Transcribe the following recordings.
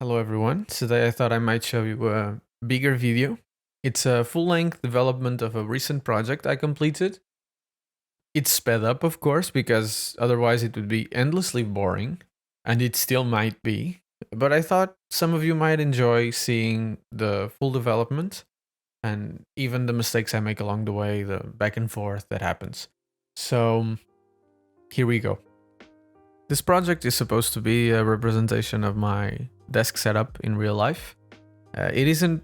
Hello everyone. Today I thought I might show you a bigger video. It's a full-length development of a recent project I completed. It's sped up, of course, because otherwise it would be endlessly boring, and it still might be. But I thought some of you might enjoy seeing the full development and even the mistakes I make along the way, the back and forth that happens. So here we go. This project is supposed to be a representation of my desk setup in real life. It isn't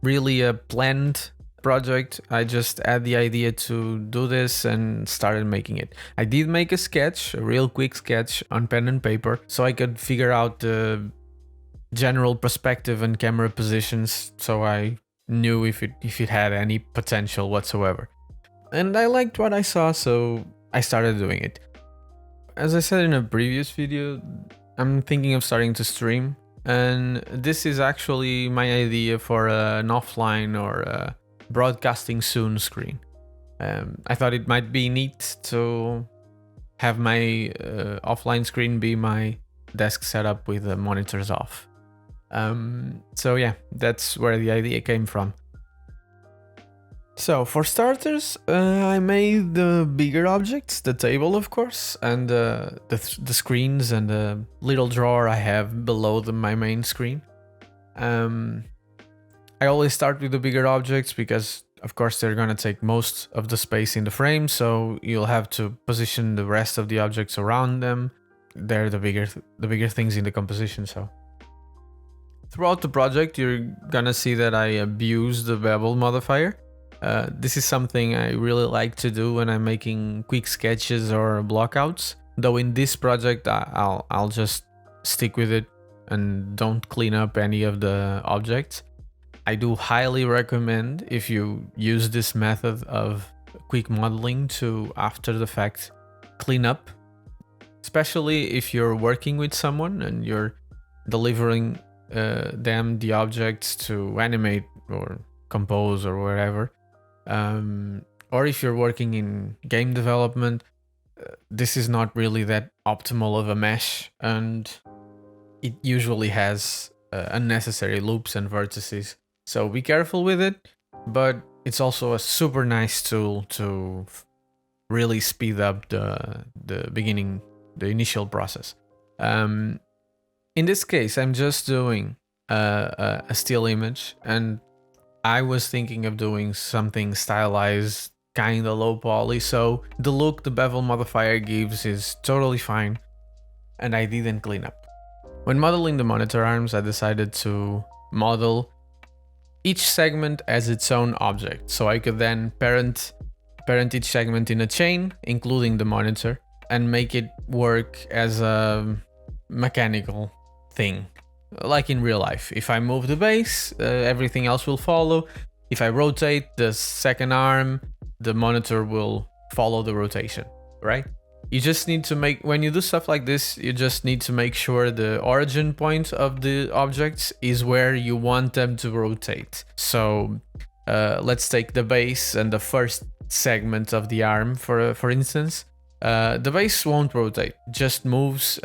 really a planned project. I just had the idea to do this and started making it. I did make a sketch, a real quick sketch on pen and paper, so I could figure out the general perspective and camera positions, so I knew if it had any potential whatsoever. And I liked what I saw, so I started doing it. As I said in a previous video, I'm thinking of starting to stream, and this is actually my idea for an offline or a broadcasting soon screen. I thought it might be neat to have my offline screen be my desk setup with the monitors off. So yeah, that's where the idea came from. So for starters, I made the bigger objects, the table of course, and the screens and the little drawer I have below my main screen. I always start with the bigger objects because of course they're gonna take most of the space in the frame, so you'll have to position the rest of the objects around them. They're the bigger things in the composition, so. Throughout the project, you're gonna see that I abuse the bevel modifier. This is something I really like to do when I'm making quick sketches or blockouts. Though in this project, I'll just stick with it and don't clean up any of the objects. I do highly recommend, if you use this method of quick modeling, to after the fact clean up, especially if you're working with someone and you're delivering them the objects to animate or compose or wherever. Or if you're working in game development, this is not really that optimal of a mesh, and it usually has unnecessary loops and vertices. So be careful with it, but it's also a super nice tool to really speed up the initial process. In this case, I'm just doing a still image, and I was thinking of doing something stylized, kinda low poly, so the look the bevel modifier gives is totally fine, and I didn't clean up. When modeling the monitor arms, I decided to model each segment as its own object, so I could then parent each segment in a chain, including the monitor, and make it work as a mechanical thing. Like in real life, if I move the base, everything else will follow. If I rotate the second arm, the monitor will follow the rotation, right? You just need to when you do stuff like this, you just need to make sure the origin point of the objects is where you want them to rotate. So let's take the base and the first segment of the arm, for instance. The base won't rotate, just moves,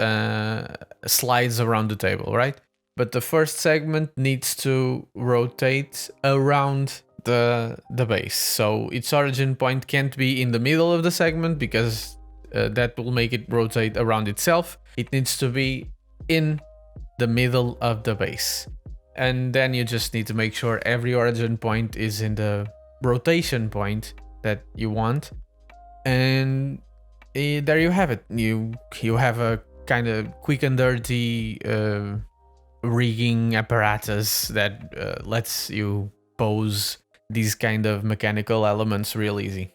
slides around the table, right? But the first segment needs to rotate around the base. So its origin point can't be in the middle of the segment because that will make it rotate around itself. It needs to be in the middle of the base. And then you just need to make sure every origin point is in the rotation point that you want. And there you have it. You have a kind of quick and dirty rigging apparatus that lets you pose these kind of mechanical elements real easy.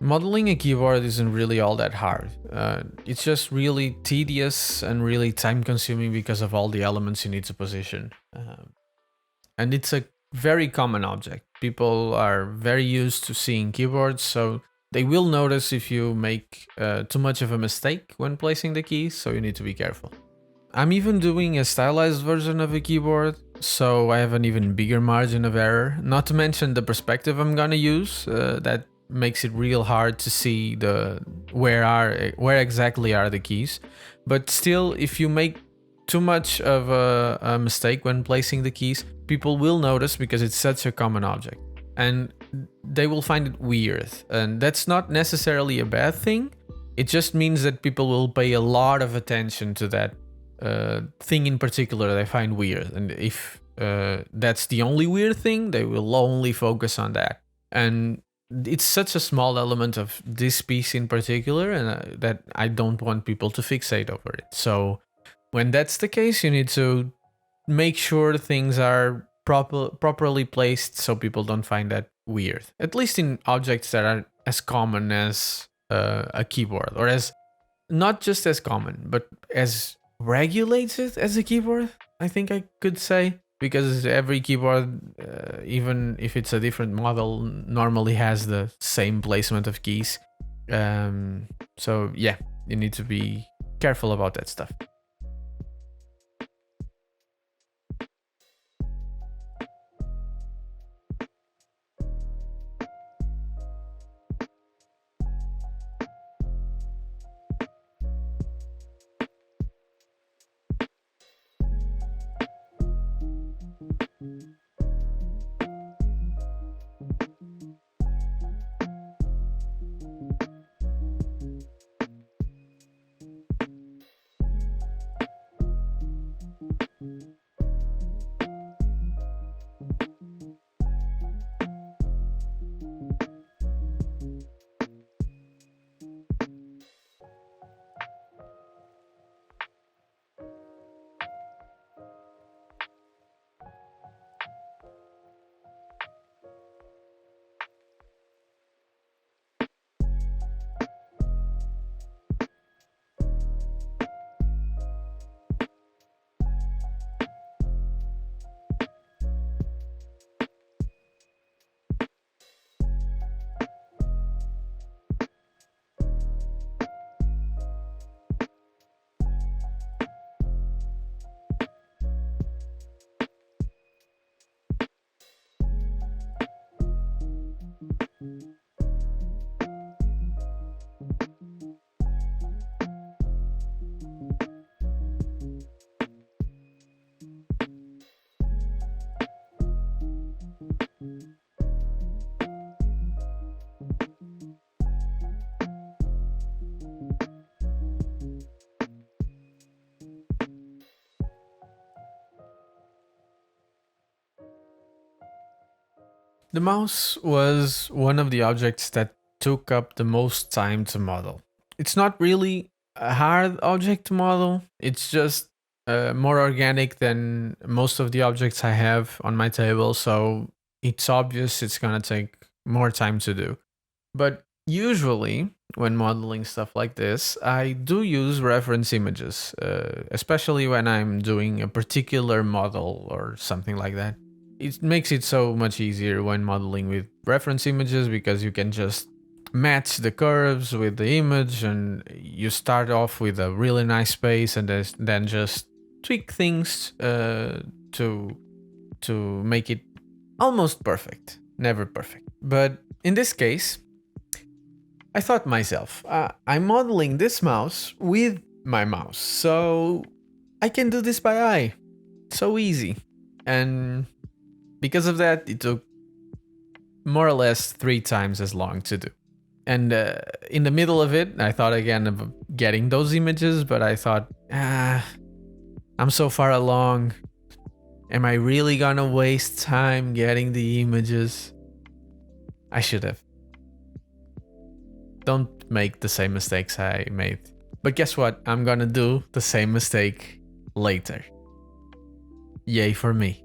Modeling a keyboard isn't really all that hard. It's just really tedious and really time consuming because of all the elements you need to position. And it's a very common object. People are very used to seeing keyboards, so they will notice if you make too much of a mistake when placing the keys, so you need to be careful. I'm even doing a stylized version of a keyboard, so I have an even bigger margin of error. Not to mention the perspective I'm gonna use, that makes it real hard to see where exactly are the keys. But still, if you make too much of a mistake when placing the keys, people will notice because it's such a common object, and they will find it weird. And that's not necessarily a bad thing. It just means that people will pay a lot of attention to that thing in particular they find weird, and if that's the only weird thing, they will only focus on that. And it's such a small element of this piece in particular, and that I don't want people to fixate over it. So when that's the case, you need to make sure things are properly placed so people don't find that weird, at least in objects that are as common as a keyboard, or as not just as common, but as regulated as a keyboard, I think I could say, because every keyboard, even if it's a different model, normally has the same placement of keys. So yeah, you need to be careful about that stuff. The mouse was one of the objects that took up the most time to model. It's not really a hard object to model, it's just more organic than most of the objects I have on my table, so it's obvious it's gonna take more time to do. But usually, when modeling stuff like this, I do use reference images, especially when I'm doing a particular model or something like that. It makes it so much easier when modeling with reference images because you can just match the curves with the image, and you start off with a really nice space and then just tweak things to make it almost perfect. Never perfect. But in this case, I thought myself, I'm modeling this mouse with my mouse, so I can do this by eye. So easy. And because of that, it took more or less 3 times as long to do. And in the middle of it, I thought again of getting those images, but I thought, I'm so far along. Am I really gonna waste time getting the images? I should have. Don't make the same mistakes I made. But guess what? I'm gonna do the same mistake later. Yay for me.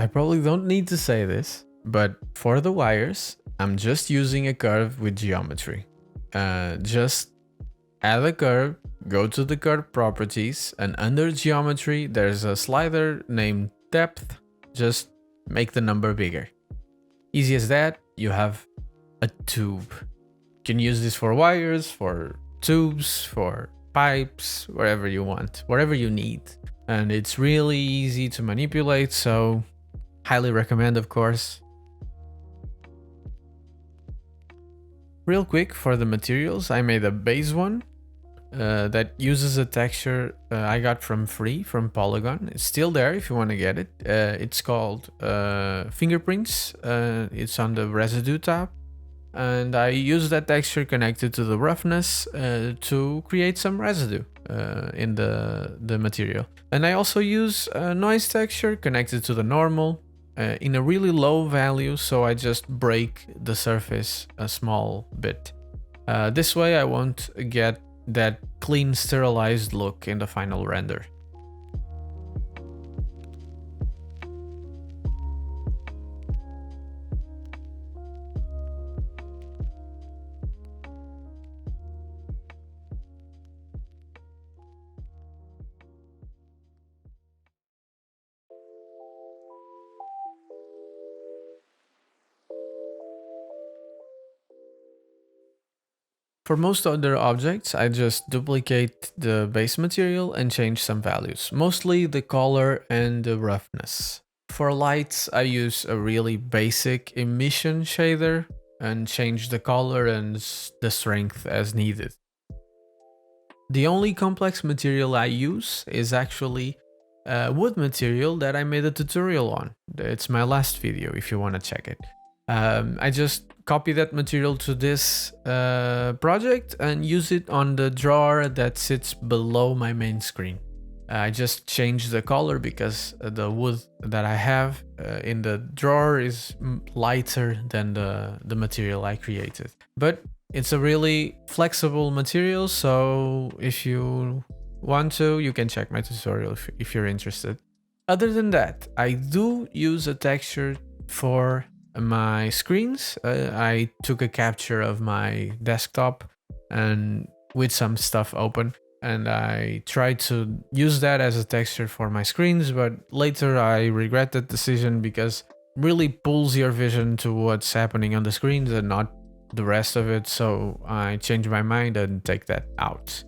I probably don't need to say this, but for the wires, I'm just using a curve with geometry. Just add a curve, go to the curve properties, and under geometry, there's a slider named depth. Just make the number bigger. Easy as that. You have a tube. You can use this for wires, for tubes, for pipes, wherever you want, wherever you need. And it's really easy to manipulate, so highly recommend, of course. Real quick, for the materials, I made a base one that uses a texture I got from free from Polygon. It's still there if you want to get it. It's called fingerprints. It's on the residue tab. And I use that texture connected to the roughness to create some residue in the material. And I also use a noise texture connected to the normal in a really low value, so I just break the surface a small bit. This way I won't get that clean sterilized look in the final render. For most other objects, I just duplicate the base material and change some values, mostly the color and the roughness. For lights, I use a really basic emission shader and change the color and the strength as needed. The only complex material I use is actually wood material that I made a tutorial on. It's my last video if you want to check it. I just copy that material to this project and use it on the drawer that sits below my main screen. I just changed the color because the wood that I have in the drawer is lighter than the material I created. But it's a really flexible material, so if you want to, you can check my tutorial if you're interested. Other than that, I do use a texture for my screens. I took a capture of my desktop and with some stuff open, and I tried to use that as a texture for my screens, but later I regret that decision because it really pulls your vision to what's happening on the screens and not the rest of it, so I changed my mind and take that out.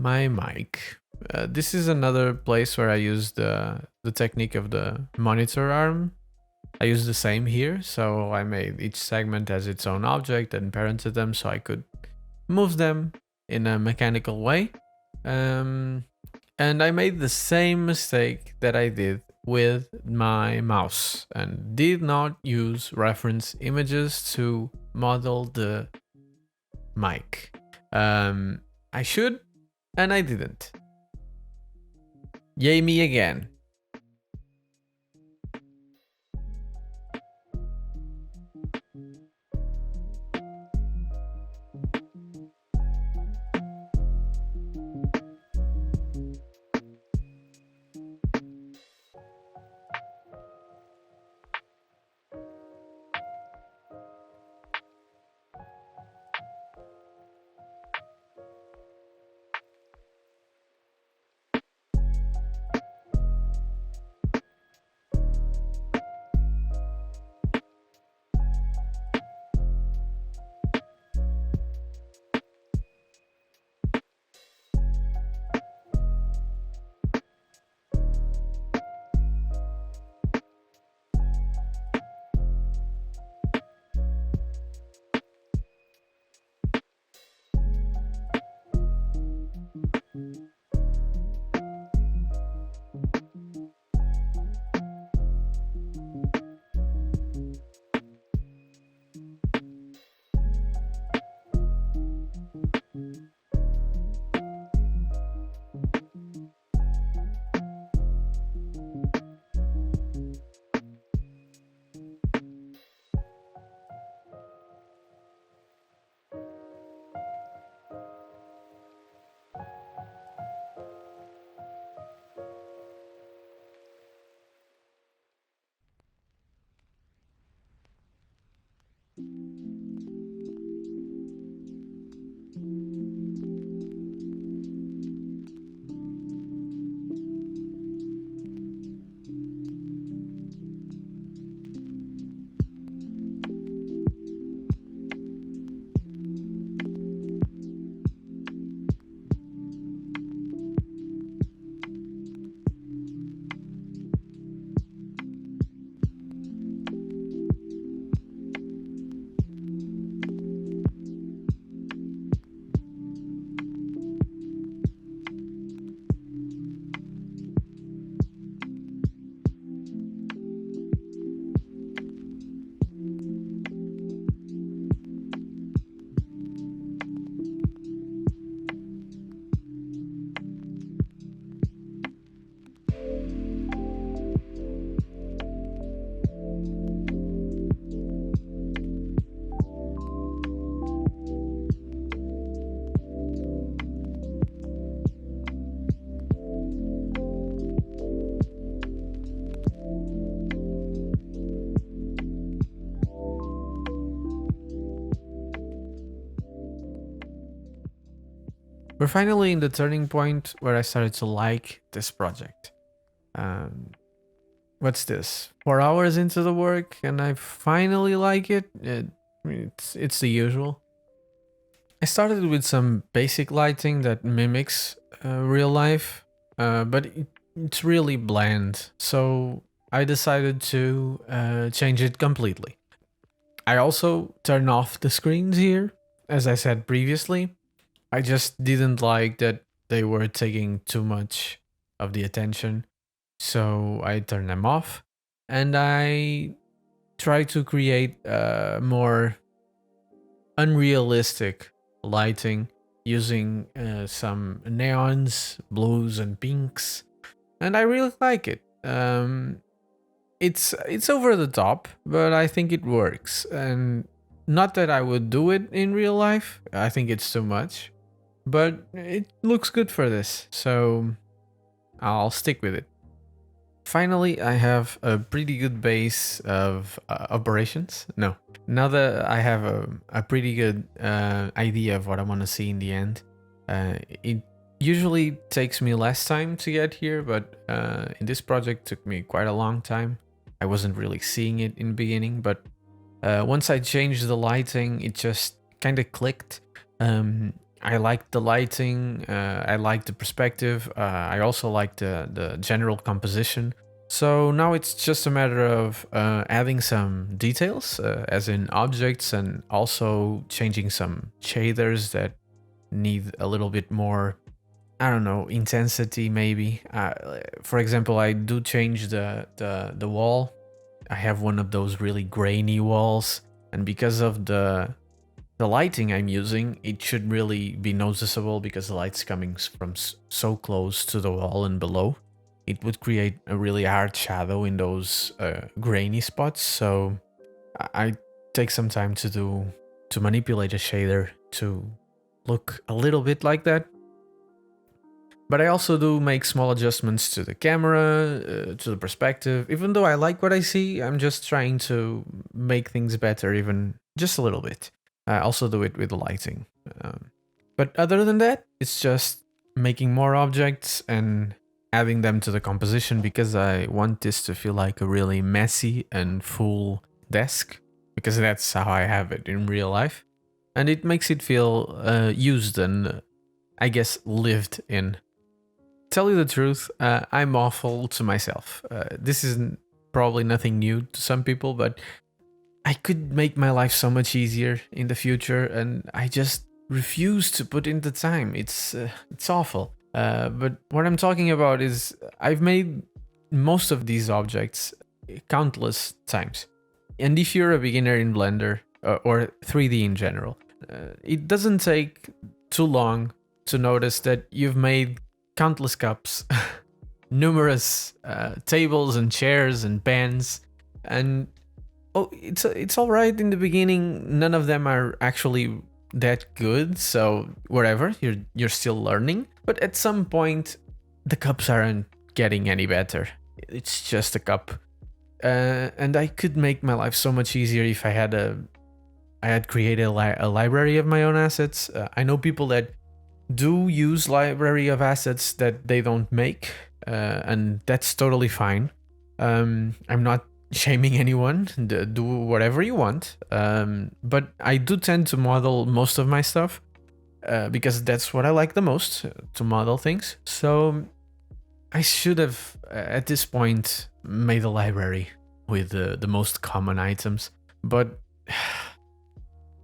my mic. This is another place where I use the technique of the monitor arm. I use the same here, so I made each segment as its own object and parented them so I could move them in a mechanical way. And I made the same mistake that I did with my mouse and did not use reference images to model the mic. I should, and I didn't. Yay me again. We're finally in the turning point where I started to like this project. Um, what's this? 4 hours into the work, and I finally like it. It's the usual. I started with some basic lighting that mimics real life, but it's really bland. So I decided to change it completely. I also turn off the screens here, as I said previously. I just didn't like that they were taking too much of the attention, so I turned them off and I try to create more unrealistic lighting using some neons, blues, and pinks, and I really like it. It's over the top, but I think it works, and not that I would do it in real life. I think it's too much, but it looks good for this, so I'll stick with it. Finally, I have a pretty good base of operations. No, now that I have a pretty good idea of what I want to see in the end, it usually takes me less time to get here, but in this project took me quite a long time. I wasn't really seeing it in the beginning, but once I changed the lighting, it just kind of clicked. I like the lighting. I like the perspective. I also like the general composition. So now it's just a matter of adding some details, as in objects, and also changing some shaders that need a little bit more, I don't know, intensity maybe. For example, I do change the wall. I have one of those really grainy walls, and because of the lighting I'm using, it should really be noticeable because the light's coming from so close to the wall and below. It would create a really hard shadow in those grainy spots. So I take some time to manipulate a shader to look a little bit like that. But I also do make small adjustments to the camera, to the perspective. Even though I like what I see, I'm just trying to make things better, even just a little bit. I also do it with the lighting. But other than that, it's just making more objects and adding them to the composition because I want this to feel like a really messy and full desk, because that's how I have it in real life. And it makes it feel used and, I guess, lived in. Tell you the truth, I'm awful to myself. This is probably nothing new to some people, but I could make my life so much easier in the future, and I just refuse to put in the time. It's awful. But what I'm talking about is I've made most of these objects countless times. And if you're a beginner in Blender or 3D in general, it doesn't take too long to notice that you've made countless cups, numerous tables and chairs and pans, and it's all right in the beginning. None of them are actually that good, so whatever. You're still learning, but at some point, the cups aren't getting any better. It's just a cup, and I could make my life so much easier if I had created a library of my own assets. I know people that do use library of assets that they don't make, and that's totally fine. I'm not shaming anyone. Do whatever you want. But I do tend to model most of my stuff because that's what I like the most, to model things. So I should have, at this point, made a library with the most common items. But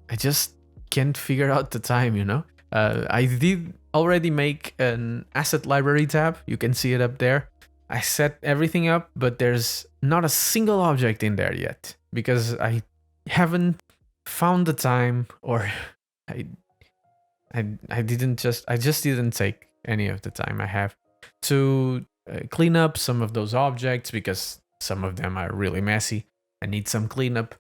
I just can't figure out the time, you know? I did already make an asset library tab. You can see it up there. I set everything up, but there's not a single object in there yet because I haven't found the time, or I I just didn't take any of the time I have to clean up some of those objects because some of them are really messy and need some cleanup.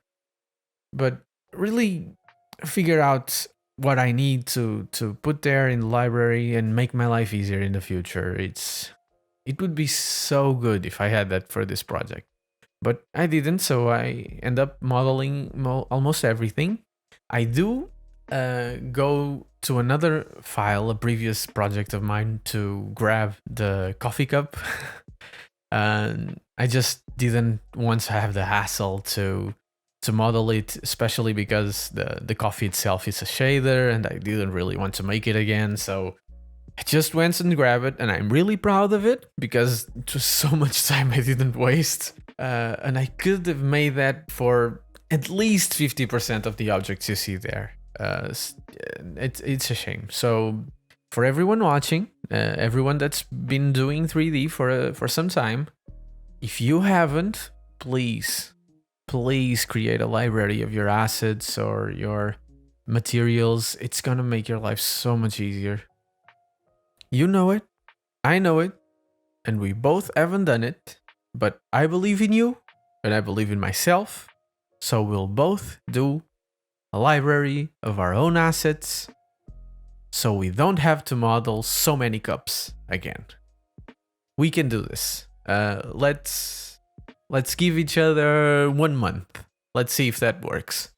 But really figure out what I need to put there in the library and make my life easier in the future. It would be so good if I had that for this project. But I didn't, so I end up modeling almost everything. I do go to another file, a previous project of mine, to grab the coffee cup. And I just didn't want to have the hassle to model it, especially because the coffee itself is a shader and I didn't really want to make it again. So I just went and grabbed it, and I'm really proud of it because it was so much time I didn't waste. And I could have made that for at least 50% of the objects you see there. It's a shame. So for everyone watching, everyone that's been doing 3D for some time, if you haven't, please create a library of your assets or your materials. It's gonna make your life so much easier. You know it, I know it, and we both haven't done it, but I believe in you and I believe in myself, so we'll both do a library of our own assets so we don't have to model so many cups again. We can do this. Let's give each other 1 month. Let's see if that works.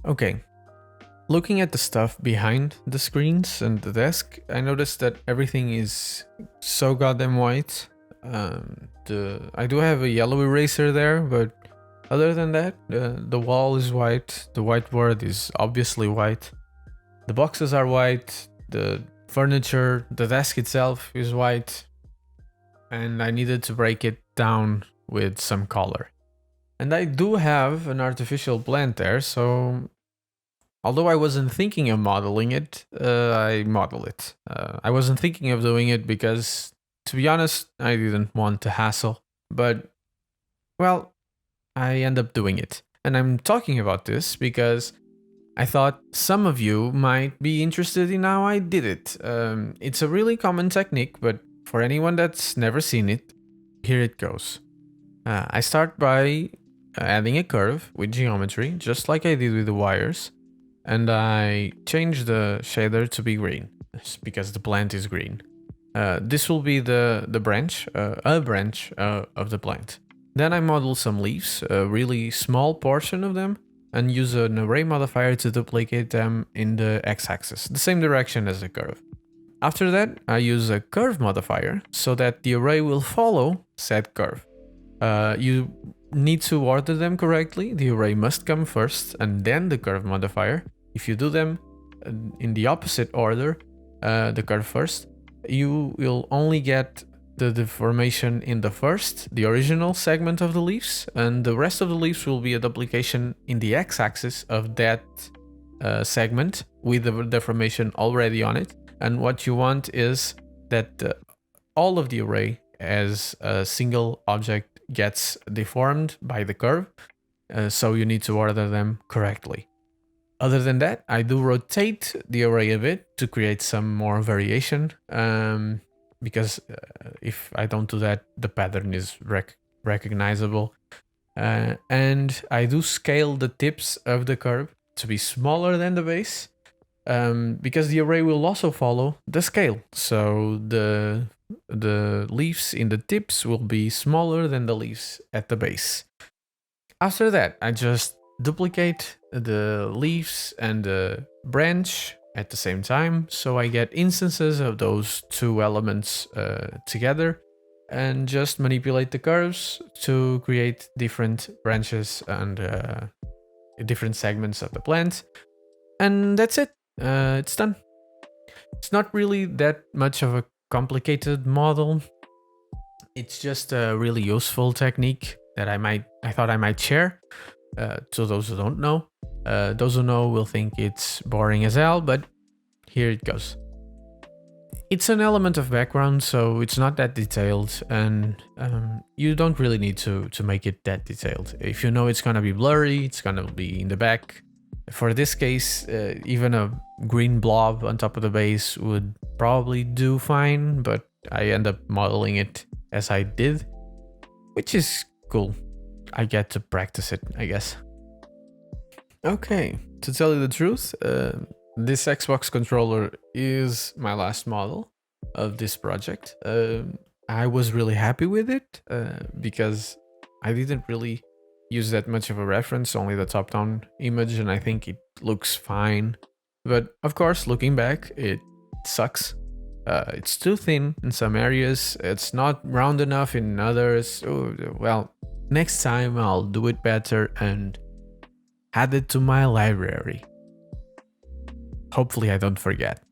Okay. Looking at the stuff behind the screens and the desk, I noticed that everything is so goddamn white. I do have a yellow eraser there, but other than that, the wall is white, the whiteboard is obviously white, the boxes are white, the furniture, the desk itself is white, and I needed to break it down with some color. And I do have an artificial plant there, so although I wasn't thinking of modeling it, I model it. I wasn't thinking of doing it because, to be honest, I didn't want to hassle. But, well, I end up doing it. And I'm talking about this because I thought some of you might be interested in how I did it. It's a really common technique, but for anyone that's never seen it, here it goes. I start by adding a curve with geometry, just like I did with the wires, and I change the shader to be green because the plant is green. This will be the branch, a branch of the plant. Then I model some leaves, a really small portion of them, and use an array modifier to duplicate them in the x-axis, the same direction as the curve. After that, I use a curve modifier so that the array will follow said curve. You need to order them correctly. The array must come first and then the curve modifier. If you do them in the opposite order, the curve first, you will only get the deformation in the first, the original segment of the leaves, and the rest of the leaves will be a duplication in the x-axis of that segment with the deformation already on it. And what you want is that all of the array as a single object gets deformed by the curve, so you need to order them correctly. Other than that, I do rotate the array a bit to create some more variation, because if I don't do that, the pattern is recognizable. And I do scale the tips of the curve to be smaller than the base, because the array will also follow the scale. So the leaves in the tips will be smaller than the leaves at the base. After that, I just duplicate the leaves and the branch at the same time, so I get instances of those two elements together, and just manipulate the curves to create different branches and different segments of the plant. And that's it. It's done. It's not really that much of a complicated model. It's just a really useful technique that I thought I might share to those who don't know. Those who know will think it's boring as hell, but here it goes. It's an element of background, so it's not that detailed, and you don't really need to make it that detailed. If you know it's gonna be blurry, it's gonna be in the back. For this case, even a green blob on top of the base would probably do fine, but I end up modeling it as I did, which is cool. I get to practice it, I guess. Okay, to tell you the truth, this Xbox controller is my last model of this project. I was really happy with it because I didn't really use that much of a reference, only the top-down image, and I think it looks fine. But of course, looking back, it sucks. It's too thin in some areas, it's not round enough in others. Oh, well, next time I'll do it better and add it to my library. Hopefully I don't forget.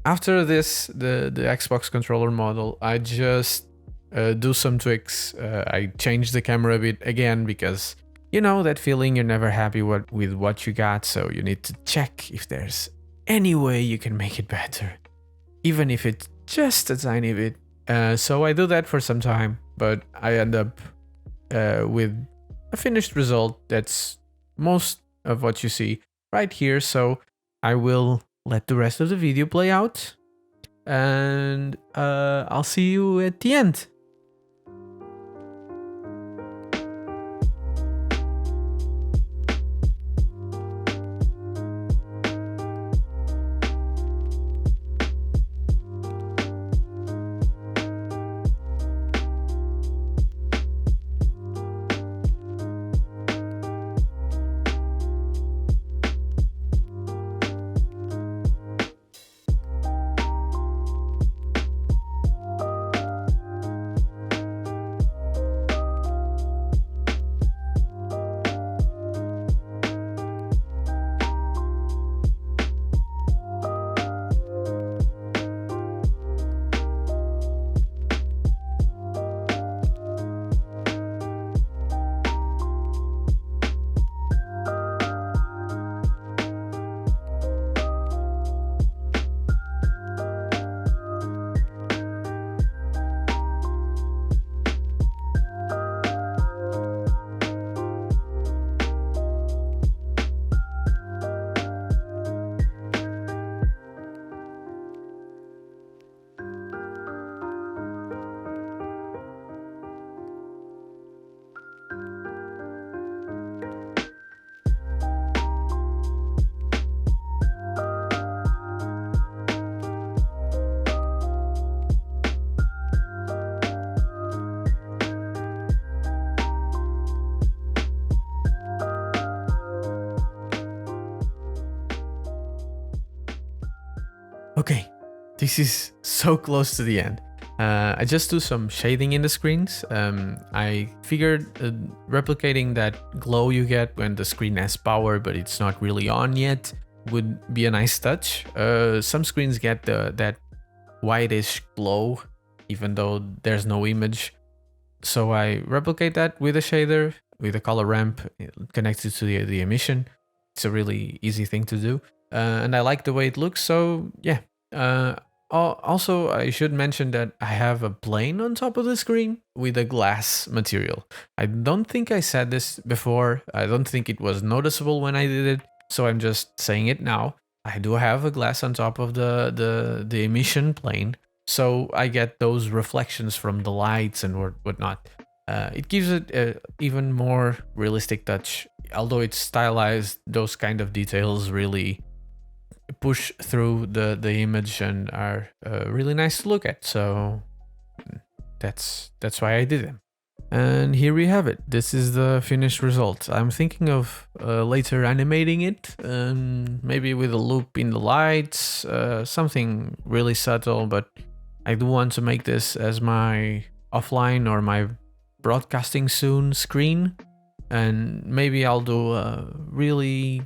after this, the Xbox controller model, I just do some tweaks. I change the camera a bit again because you know that feeling you're never happy with what you got, so you need to check if there's any way you can make it better, even if it's just a tiny bit. So I do that for some time, but I end up with a finished result that's most of what you see right here. So I will let the rest of the video play out, and I'll see you at the end. Okay, this is so close to the end. I just do some shading in the screens. I figured replicating that glow you get when the screen has power but it's not really on yet would be a nice touch. Some screens get that whitish glow even though there's no image. So I replicate that with a shader, with a color ramp connected to the emission. It's a really easy thing to do. And I like the way it looks, so yeah. Also, I should mention that I have a plane on top of the screen with a glass material. I don't think I said this before. I don't think it was noticeable when I did it, so I'm just saying it now. I do have a glass on top of the emission plane, so I get those reflections from the lights and whatnot. It gives it an even more realistic touch. Although it's stylized, those kind of details really push through the image and are really nice to look at. So that's why I did them. And here we have it. This is the finished result. I'm thinking of later animating it, maybe with a loop in the lights, something really subtle, but I do want to make this as my offline or my broadcasting soon screen, and maybe I'll do a really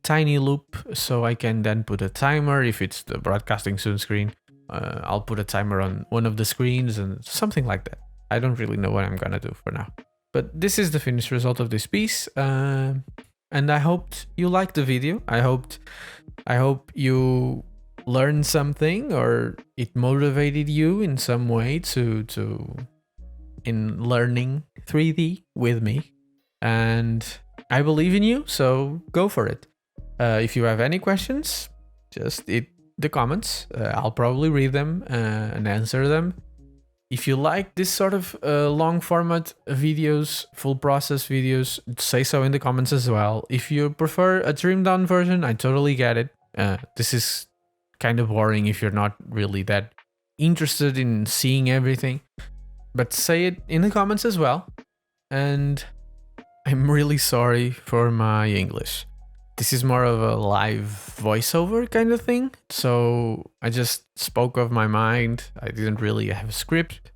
tiny loop so I can then put a timer. If it's the broadcasting soon screen, I'll put a timer on one of the screens and something like that. I don't really know what I'm gonna do for now, but this is the finished result of this piece, and I hoped you liked the video. I hope you learned something or it motivated you in some way to in learning 3D with me, and I believe in you, so go for it. If you have any questions, just hit the comments. I'll probably read them and answer them. If you like this sort of long format videos, full process videos, say so in the comments as well. If you prefer a trimmed down version, I totally get it. This is kind of boring if you're not really that interested in seeing everything. But say it in the comments as well. And I'm really sorry for my English. This is more of a live voiceover kind of thing. So I just spoke of my mind. I didn't really have a script.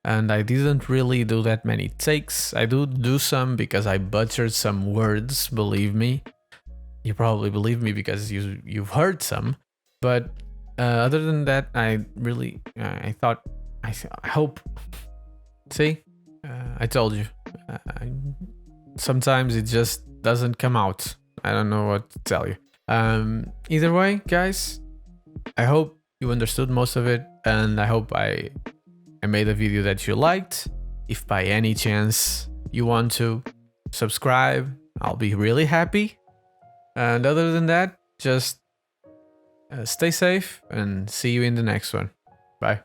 And I didn't really do that many takes. I do some because I butchered some words, believe me. You probably believe me because you've heard some. But Other than that, I really, I thought, I hope. See, I told you. Sometimes it just doesn't come out. I don't know what to tell you. Either way, guys, I hope you understood most of it, and I hope I made a video that you liked. If by any chance you want to subscribe, I'll be really happy. And other than that, just stay safe and see you in the next one. Bye.